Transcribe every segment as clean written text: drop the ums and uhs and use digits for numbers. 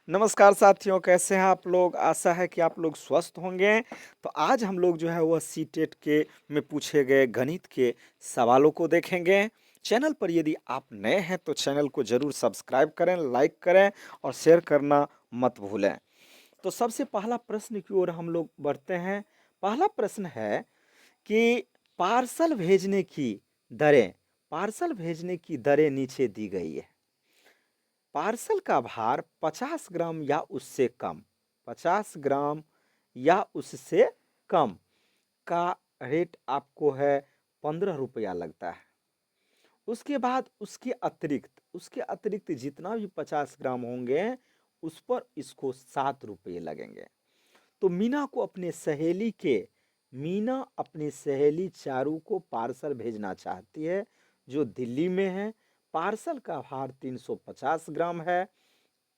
नमस्कार साथियों, कैसे हैं आप लोग? आशा है कि आप लोग स्वस्थ होंगे। तो आज हम लोग जो है वह सीटेट के में पूछे गए गणित के सवालों को देखेंगे। चैनल पर यदि आप नए हैं तो चैनल को ज़रूर सब्सक्राइब करें, लाइक करें और शेयर करना मत भूलें। तो सबसे पहला प्रश्न की ओर हम लोग बढ़ते हैं। पहला प्रश्न है कि पार्सल भेजने की दरें पार्सल भेजने की दरें नीचे दी गई है। पार्सल का भार 50 ग्राम या उससे कम, 50 ग्राम या उससे कम का रेट आपको है 15 रुपया लगता है। उसके बाद उसके अतिरिक्त जितना भी 50 ग्राम होंगे उस पर इसको 7 रुपये लगेंगे। तो मीना अपनी सहेली चारू को पार्सल भेजना चाहती है जो दिल्ली में है। पार्सल का भार 350 ग्राम है।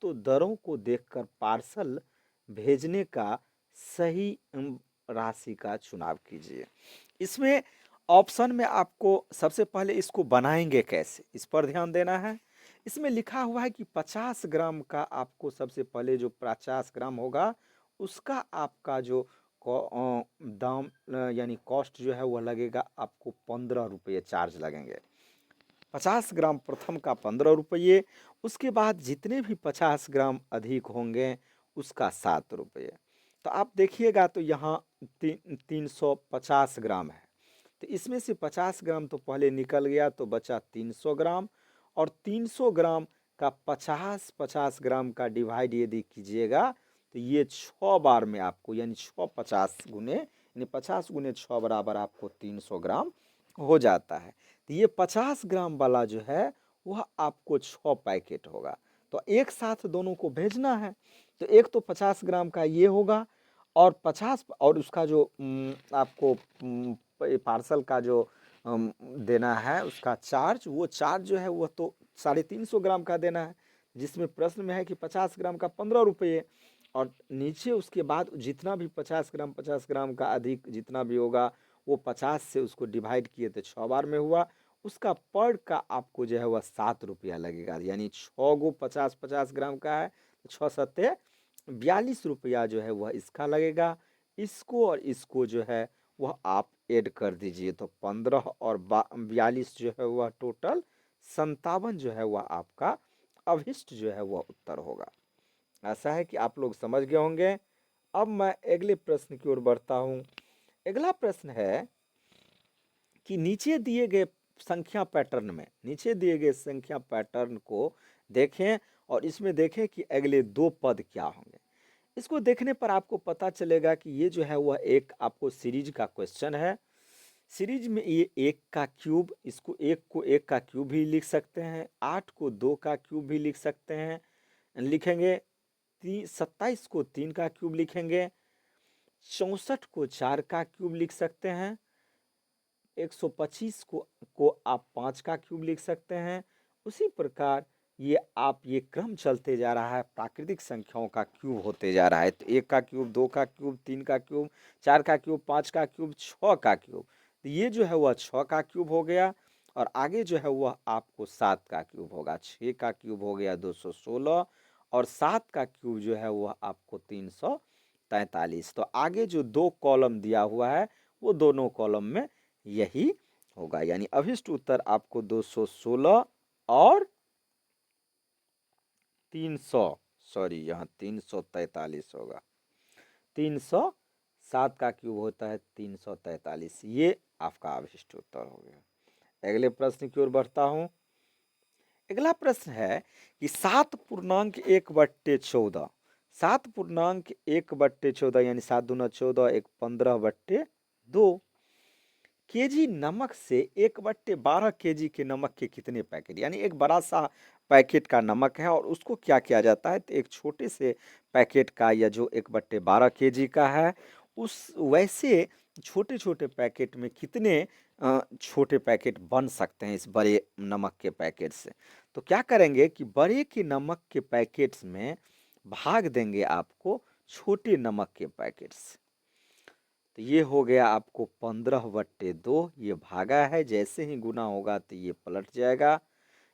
तो दरों को देखकर पार्सल भेजने का सही राशि का चुनाव कीजिए। इसमें ऑप्शन में आपको सबसे पहले इसको बनाएंगे कैसे, इस पर ध्यान देना है। इसमें लिखा हुआ है कि 50 ग्राम का आपको सबसे पहले जो 50 ग्राम होगा उसका आपका जो दाम यानी कॉस्ट जो है वह लगेगा आपको 15 रुपये चार्ज लगेंगे। 50 ग्राम प्रथम का 15 रुपये, उसके बाद जितने भी 50 ग्राम अधिक होंगे उसका 7 रुपये। तो आप देखिएगा तो यहाँ 350 ग्राम है। तो इसमें से 50 ग्राम तो पहले निकल गया तो बचा 300 ग्राम। और 300 ग्राम का 50 ग्राम का डिवाइड यदि कीजिएगा तो ये 6 बार में आपको यानी 6 50 गुने यानी 50 गुने 6 बराबर आपको 300 ग्राम हो जाता है। तो ये 50 ग्राम वाला जो है वह आपको 6 पैकेट होगा। तो एक साथ दोनों को भेजना है। तो एक तो 50 ग्राम का ये होगा और 50 और उसका जो आपको पार्सल का जो देना है उसका चार्ज, वो चार्ज जो है वह तो 350 ग्राम का देना है, जिसमें प्रश्न में है कि 50 ग्राम का 15 रुपये। और नीचे उसके बाद जितना भी 50 ग्राम का अधिक जितना भी होगा वो 50 से उसको डिवाइड किए तो 6 बार में हुआ। उसका पर का आपको जो है वह 7 रुपया लगेगा। यानी 6 गो 50 ग्राम का है तो 6 सत्ते 42 रुपया जो है वह इसका लगेगा। इसको और इसको जो है वह आप ऐड कर दीजिए तो 15 और 42 जो है वह टोटल 57 जो है वह आपका अभिष्ट जो है वह उत्तर होगा। ऐसा है कि आप लोग समझ गए होंगे। अब मैं अगले प्रश्न की ओर बढ़ता हूँ। अगला प्रश्न है कि नीचे दिए गए संख्या पैटर्न को देखें और इसमें देखें कि अगले दो पद क्या होंगे। इसको देखने पर आपको पता चलेगा कि ये जो है वह एक आपको सीरीज का क्वेश्चन है। सीरीज में ये एक का क्यूब, इसको एक का क्यूब भी लिख सकते हैं, 8 को 2 का क्यूब भी लिख सकते हैं, लिखेंगे 27 को 3 का क्यूब लिखेंगे, 64 को 4 का क्यूब लिख सकते हैं, 125 को आप 5 का क्यूब लिख सकते हैं। उसी प्रकार ये क्रम चलते जा रहा है, प्राकृतिक संख्याओं का क्यूब होते जा रहा है। तो 1 का क्यूब, 2 का क्यूब, 3 का क्यूब, 4 का क्यूब, 5 का क्यूब, 6 का क्यूब। तो ये जो है वह 6 का क्यूब हो गया। और आगे जो है वह आपको 7 का क्यूब होगा। 6 का क्यूब हो गया 216 और 7 का क्यूब जो है वह आपको 343। तो आगे जो दो कॉलम दिया हुआ है वो दोनों कॉलम में यही होगा। यानी अभिष्ट उत्तर आपको 216 और 300, सॉरी यहाँ 343 होगा। 307 का क्यूब होता है 343, ये आपका अभिष्ट उत्तर हो गया। अगले प्रश्न की ओर बढ़ता हूं। अगला प्रश्न है कि 7.1/14, 7.1/14 यानी 7 दूना 14, एक 15/2 केजी नमक से 1/12 केजी के नमक के कितने पैकेट, यानी एक बड़ा सा पैकेट का नमक है और उसको क्या किया जाता है तो एक छोटे से पैकेट का या जो 1/12 केजी का है उस वैसे छोटे छोटे पैकेट में कितने छोटे पैकेट बन सकते हैं इस बड़े नमक के पैकेट से। तो क्या करेंगे कि बड़े के नमक के पैकेट्स में भाग देंगे आपको छोटे नमक के पैकेट से। तो ये हो गया आपको 15/2, ये भागा है, जैसे ही गुना होगा तो ये पलट जाएगा।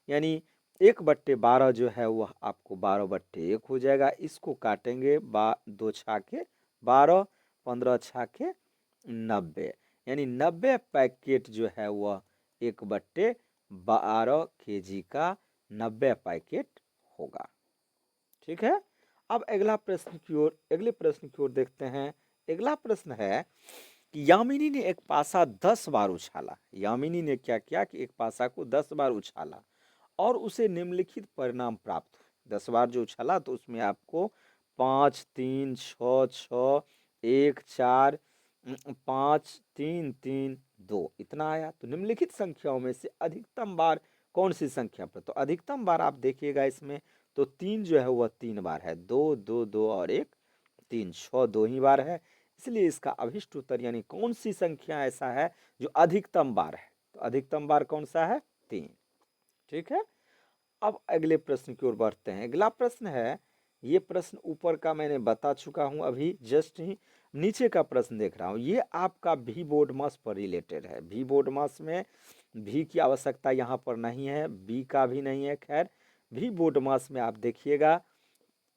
यानी 1/12 जो है वह आपको 12/1 हो जाएगा। इसको काटेंगे 2 छाके 12, 15 छाके 90, यानी 90 पैकेट जो है वह 1/12 kg का 90 पैकेट होगा। ठीक है। अब अगले प्रश्न की ओर देखते हैं। अगला प्रश्न है कि यामिनी ने एक पासा 10 बार उछाला। यामिनी ने क्या किया कि एक पासा को 10 बार उछाला और उसे निम्नलिखित परिणाम प्राप्त हुए। 10 बार जो उछाला तो उसमें आपको 5, 3, 6, 6, 1, 4, 5, 3, 3, 2 इतना आया। तो निम्नलिखित संख्याओं में से अधिकतम बार कौन सी संख्या पर? तो अधिकतम बार आप देखिएगा इसमें तो 3 जो है वह 3 बार है। 2, 2, 2 और 1, 3, 6 2 ही बार है। इसलिए इसका अभिष्ट उत्तर यानी कौन सी संख्या ऐसा है जो अधिकतम बार है? तो अधिकतम बार कौन सा है? 3। ठीक है। अब अगले प्रश्न की ओर बढ़ते हैं। अगला प्रश्न है, ये प्रश्न ऊपर का मैंने बता चुका हूं, अभी जस्ट ही नीचे का प्रश्न देख रहा हूं। ये आपका भी बोर्ड मास पर रिलेटेड है। भी बोर्ड मास में भी की आवश्यकता यहाँ पर नहीं है, बी का भी नहीं है। खैर भी बोर्ड मास में आप देखिएगा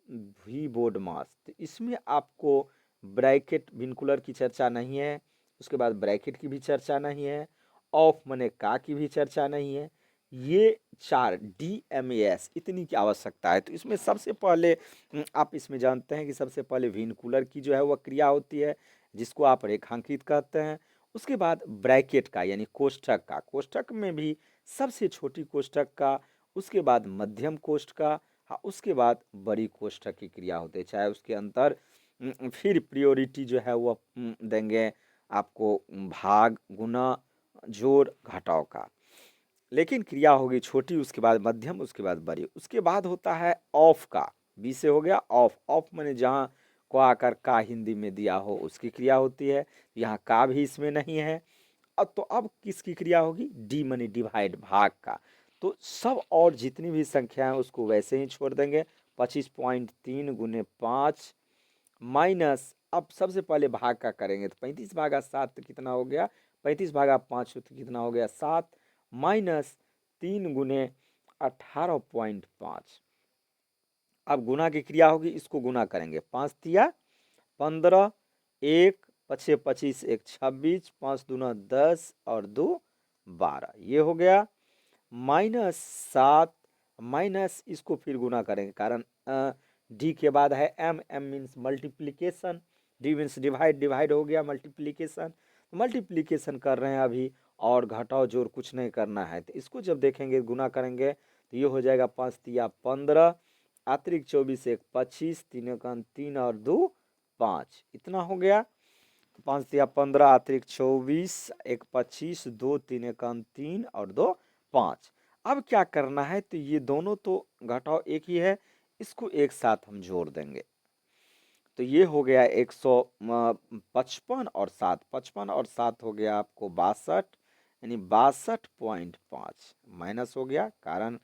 भी बोर्ड मास, तो इसमें आपको ब्रैकेट विनकुलर की चर्चा नहीं है, उसके बाद ब्रैकेट की भी चर्चा नहीं है, ऑफ मने का की भी चर्चा नहीं है। ये 4 DMAS इतनी की आवश्यकता है। तो इसमें सबसे पहले आप इसमें जानते हैं कि सबसे पहले विनकुलर की जो है वह क्रिया होती है, जिसको आप रेखांकित कहते हैं। उसके बाद ब्रैकेट का यानी कोष्ठक का, कोष्ठक में भी सबसे छोटी कोष्ठक का, उसके बाद मध्यम कोष्ठ का, हाँ उसके बाद बड़ी कोष्ठक की क्रिया होती है। चाहे उसके अंतर फिर प्रियोरिटी जो है वह देंगे आपको भाग, गुना, जोड़, घटाव का। लेकिन क्रिया होगी छोटी, उसके बाद मध्यम, उसके बाद बड़ी। उसके बाद होता है ऑफ का। बी से हो गया ऑफ। ऑफ माने जहाँ को आकर का हिंदी में दिया हो उसकी क्रिया होती है। यहाँ का भी इसमें नहीं है। अब तो अब किसकी क्रिया होगी? डी माने डिवाइड, भाग का। तो सब और जितनी भी संख्या है उसको वैसे ही छोड़ देंगे। 25.3 गुने 5 माइनस, अब सबसे पहले भाग का करेंगे तो 35/7 तो कितना हो गया? 35/5 तो कितना हो गया? 7 माइनस 3 गुने 18.5। अब गुना की क्रिया होगी, इसको गुना करेंगे। 5 तिया 15, 1 पछे 25, 1 26, 5 दूना 10 और 2 12, ये हो गया। माइनस 7 माइनस इसको फिर गुना करेंगे, कारण डी के बाद है M, M means multiplication, D means divide, divide हो गया मल्टीप्लीकेशन। मल्टीप्लीकेशन कर रहे हैं अभी, और घटाओ जोड़ कुछ नहीं करना है। तो इसको जब देखेंगे गुना करेंगे तो ये हो जाएगा 5 तिया 15, अतिरिक्त 24, 1 25, 3 3 और 2 5, इतना हो गया। 5 तिया 15, अतिरिक्त 24, 1 25, 2 3 3 और 2 5। अब क्या करना है? तो ये दोनों तो घटाओ एक ही है, इसको एक साथ हम जोड़ देंगे। तो ये हो गया 155 और 7, 55 और 7 हो गया आपको 62, यानी 62.5 माइनस हो गया, कारण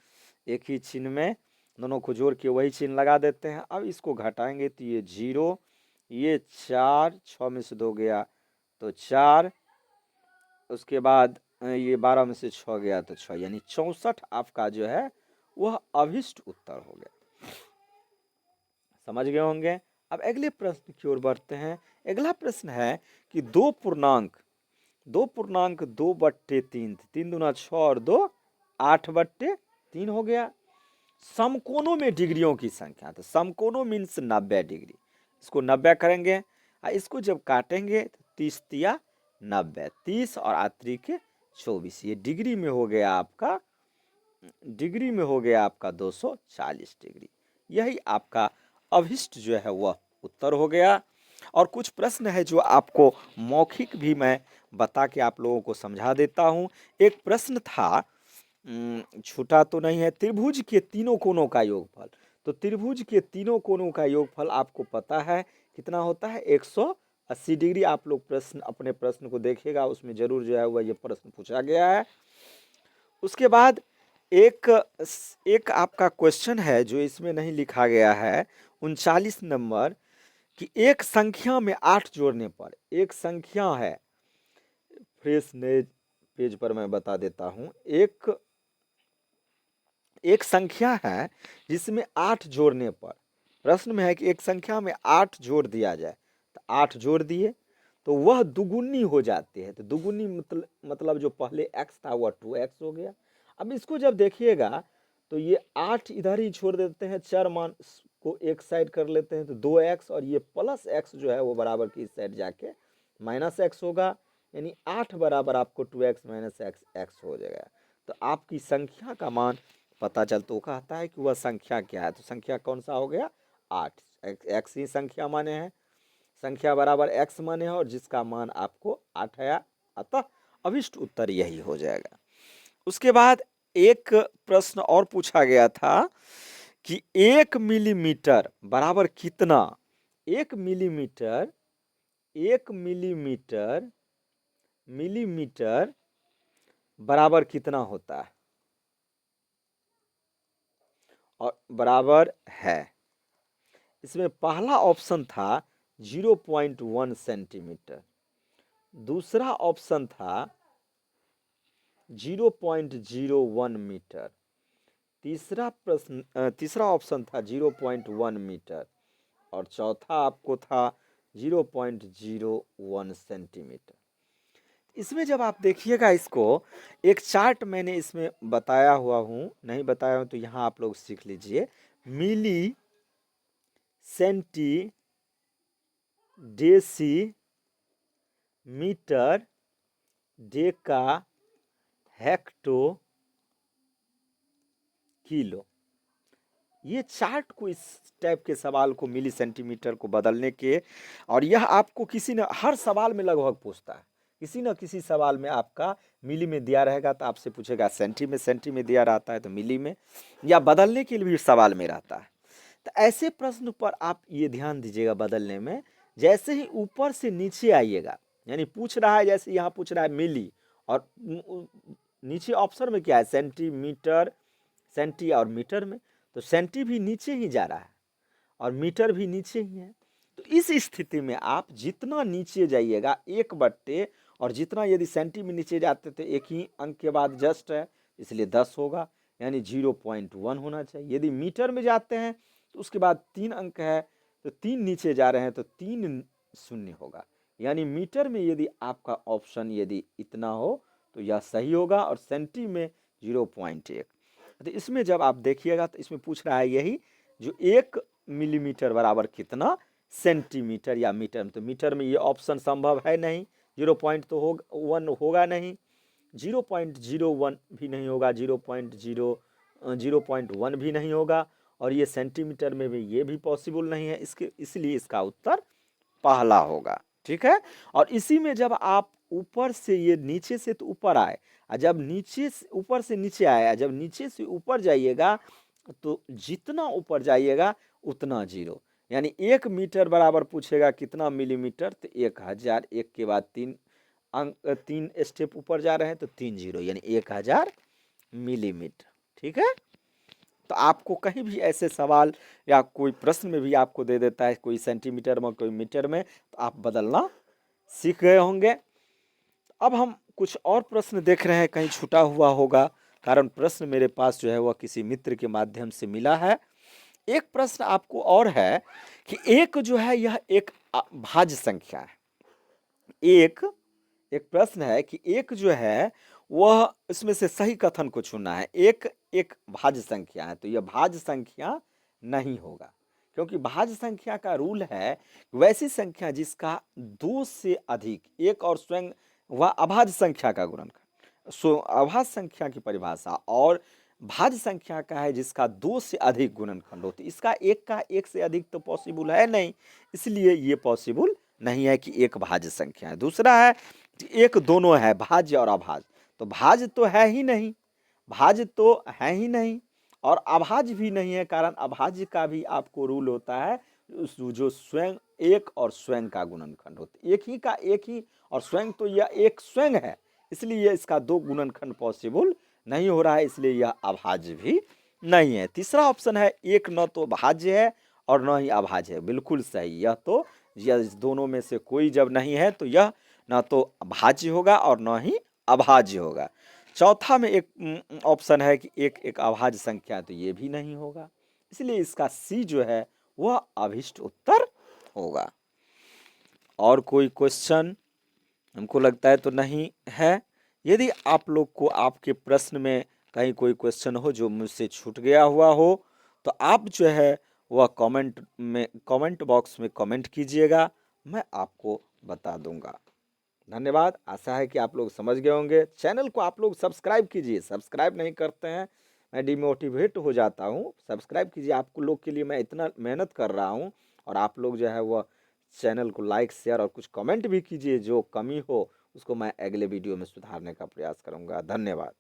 एक ही चिन्ह में दोनों को जोड़ के वही चिन्ह लगा देते हैं। अब इसको घटाएंगे तो ये 0, ये 4, 6 में से 2 गया तो 4, उसके बाद ये 12 में से 6 गया तो 6, यानी 64 आपका जो है वह अभिष्ट उत्तर हो गया। समझ गए होंगे। अब अगले प्रश्न की ओर बढ़ते हैं। अगला प्रश्न है कि 2 पूर्णांक 2/3, 3 दूना 6 और 2 8/3 हो गया। समकोणों में डिग्रियों की संख्या, तो समकोणों मीन्स 90 डिग्री, इसको 90 करेंगे। इसको जब काटेंगे तो 30 तिया 90, 30 और अतिरिक्त 24, ये डिग्री में हो गया आपका, डिग्री में हो गया आपका 240 डिग्री। यही आपका अभिष्ट जो है वह उत्तर हो गया। और कुछ प्रश्न है जो आपको मौखिक भी मैं बता के आप लोगों को समझा देता हूँ। एक प्रश्न था, छूटा तो नहीं है, त्रिभुज के तीनों कोणों का योगफल। तो त्रिभुज के तीनों कोणों का योगफल आपको पता है कितना होता है? 180 डिग्री। आप लोग प्रश्न, अपने प्रश्न को देखिएगा, उसमें जरूर जो है वह ये प्रश्न पूछा गया है। उसके बाद एक आपका क्वेश्चन है जो इसमें नहीं लिखा गया है, 39 नंबर, कि एक संख्या में 8 जोड़ने पर, एक संख्या है, फ्रेश नए पेज पर मैं बता देता हूं, एक संख्या है जिसमें 8 जोड़ने पर, प्रश्न में है कि एक संख्या में 8 जोड़ दिया जाए, तो 8 जोड़ दिए तो वह दुगुनी हो जाती है। तो दुगुनी मतलब जो पहले x था वह 2x हो गया। अब इसको जब देखिएगा तो ये 8 इधर ही छोड़ देते हैं, चर मान को एक साइड कर लेते हैं, तो 2x और ये प्लस x जो है वो बराबर की इस साइड जाके माइनस x होगा, यानी 8 बराबर आपको 2x माइनस x हो जाएगा। तो आपकी संख्या का मान पता चल, तो कहता है कि वह संख्या क्या है, तो संख्या कौन सा हो गया 8, x ही संख्या माने हैं, संख्या बराबर x माने है और जिसका मान आपको 8 है, अतः अभिष्ट उत्तर यही हो जाएगा। उसके बाद एक प्रश्न और पूछा गया था कि 1 मिलीमीटर बराबर कितना, 1 मिलीमीटर, 1 मिलीमीटर बराबर कितना होता है, और बराबर है, इसमें पहला ऑप्शन था 0.1 सेंटीमीटर, दूसरा ऑप्शन था 0.01 मीटर, तीसरा ऑप्शन था 0.1 मीटर और चौथा आपको था 0.01 सेंटीमीटर। इसमें जब आप देखिएगा, इसको एक चार्ट मैंने इसमें बताया हुआ हूँ, नहीं बताया हूँ तो यहाँ आप लोग सीख लीजिए। Milli, centi, deci, metre, deca, hecto, kilo, ये चार्ट को इस टाइप के सवाल को मिली सेंटीमीटर को बदलने के, और यह आपको किसी न हर सवाल में लगभग पूछता है, किसी न किसी सवाल में आपका मिली में दिया रहेगा तो आपसे पूछेगा सेंटी में दिया रहता है तो मिली में, या बदलने के लिए भी सवाल में रहता है। तो ऐसे प्रश्न पर आप ये ध्यान दीजिएगा बदलने में, जैसे ही ऊपर से नीचे आइएगा, यानी पूछ रहा है जैसे यहाँ पूछ रहा है मिली, और नीचे ऑप्शन में क्या है सेंटीमीटर, सेंटी और मीटर में, तो सेंटी भी नीचे ही जा रहा है और मीटर भी नीचे ही है। तो इस स्थिति में आप जितना नीचे जाइएगा 1/, और जितना यदि सेंटी में नीचे जाते तो एक ही अंक के बाद जस्ट है, इसलिए 10 होगा, यानी 0.1 होना चाहिए। यदि मीटर में जाते हैं तो उसके बाद 3 अंक है, तो 3 नीचे जा रहे हैं तो 3 शून्य होगा, यानी मीटर में यदि आपका ऑप्शन यदि इतना हो तो यह सही होगा, और सेंटी में 0.1। तो इसमें जब आप देखिएगा तो इसमें पूछ रहा है यही, जो 1 मिलीमीटर बराबर कितना सेंटीमीटर या मीटर में, तो मीटर में ये ऑप्शन संभव है नहीं, 0.1 होगा नहीं, 0.01 भी नहीं होगा, 0.1 भी नहीं होगा, और ये सेंटीमीटर में भी ये भी पॉसिबल नहीं है, इसलिए इसका उत्तर पहला होगा। ठीक है, और इसी में जब आप ऊपर से ये नीचे से तो ऊपर आए, और जब नीचे से ऊपर से नीचे आया, जब नीचे से ऊपर जाइएगा तो जितना ऊपर जाइएगा उतना 0, यानी 1 मीटर बराबर पूछेगा कितना मिलीमीटर, तो 1000, एक के बाद 3 अंक, 3 स्टेप ऊपर जा रहे हैं तो 3 0, यानी 1000 मिलीमीटर। ठीक है, तो आपको कहीं भी ऐसे सवाल या कोई प्रश्न में भी आपको दे देता है कोई सेंटीमीटर में कोई मीटर में, तो आप बदलना सीख गए होंगे। अब हम कुछ और प्रश्न देख रहे हैं, कहीं छूटा हुआ होगा, कारण प्रश्न मेरे पास जो है वह किसी मित्र के माध्यम से मिला है। एक प्रश्न आपको और है कि एक जो है यह एक भाज्य संख्या है, एक प्रश्न है कि एक जो है वह, इसमें से सही कथन को चुनना है, एक भाज्य संख्या है, तो यह भाज्य संख्या नहीं होगा, क्योंकि भाज्य संख्या का रूल है वैसी संख्या जिसका 2 से अधिक, एक और स्वयं वह अभाज्य संख्या का गुणनखंड, सो अभाज्य संख्या की परिभाषा, और भाज्य संख्या का है जिसका 2 से अधिक गुणनखंड हो, तो इसका एक का एक से अधिक तो पॉसिबल है नहीं, इसलिए ये पॉसिबल नहीं है कि एक भाज्य संख्या है। दूसरा है एक दोनों है, भाज्य और अभाज्य, तो भाज्य तो है ही नहीं, भाज्य तो है ही नहीं, और अभाज्य भी नहीं है, कारण अभाज्य का भी आपको रूल होता है जो स्वयं एक और स्वयं का गुणनखंड होता है, एक ही का एक ही, और स्वयं तो यह एक स्वयं है, इसलिए इसका 2 गुणनखंड पॉसिबल नहीं हो रहा है, इसलिए यह अभाज्य भी नहीं है। तीसरा ऑप्शन है एक न तो भाज्य है और न ही अभाज्य है, बिल्कुल सही, यह तो यह दोनों में से कोई जब नहीं है तो यह न तो भाज्य होगा और न ही अभाज्य होगा। चौथा में एक ऑप्शन है कि एक एक अभाज्य संख्या, तो ये भी नहीं होगा, इसलिए इसका सी जो है वह अभिष्ट उत्तर होगा। और कोई क्वेश्चन हमको लगता है तो नहीं है। यदि आप लोग को आपके प्रश्न में कहीं कोई क्वेश्चन हो जो मुझसे छूट गया हुआ हो, तो आप जो है वह कमेंट बॉक्स में कमेंट कीजिएगा, मैं आपको बता दूंगा। धन्यवाद। आशा है कि आप लोग समझ गए होंगे। चैनल को आप लोग सब्सक्राइब कीजिए, सब्सक्राइब नहीं करते हैं मैं डिमोटिवेट हो जाता हूँ। सब्सक्राइब कीजिए, आपको लोग के लिए मैं इतना मेहनत कर रहा हूँ, और आप लोग जो है वह चैनल को लाइक शेयर और कुछ कमेंट भी कीजिए, जो कमी हो उसको मैं अगले वीडियो में सुधारने का प्रयास करूँगा। धन्यवाद।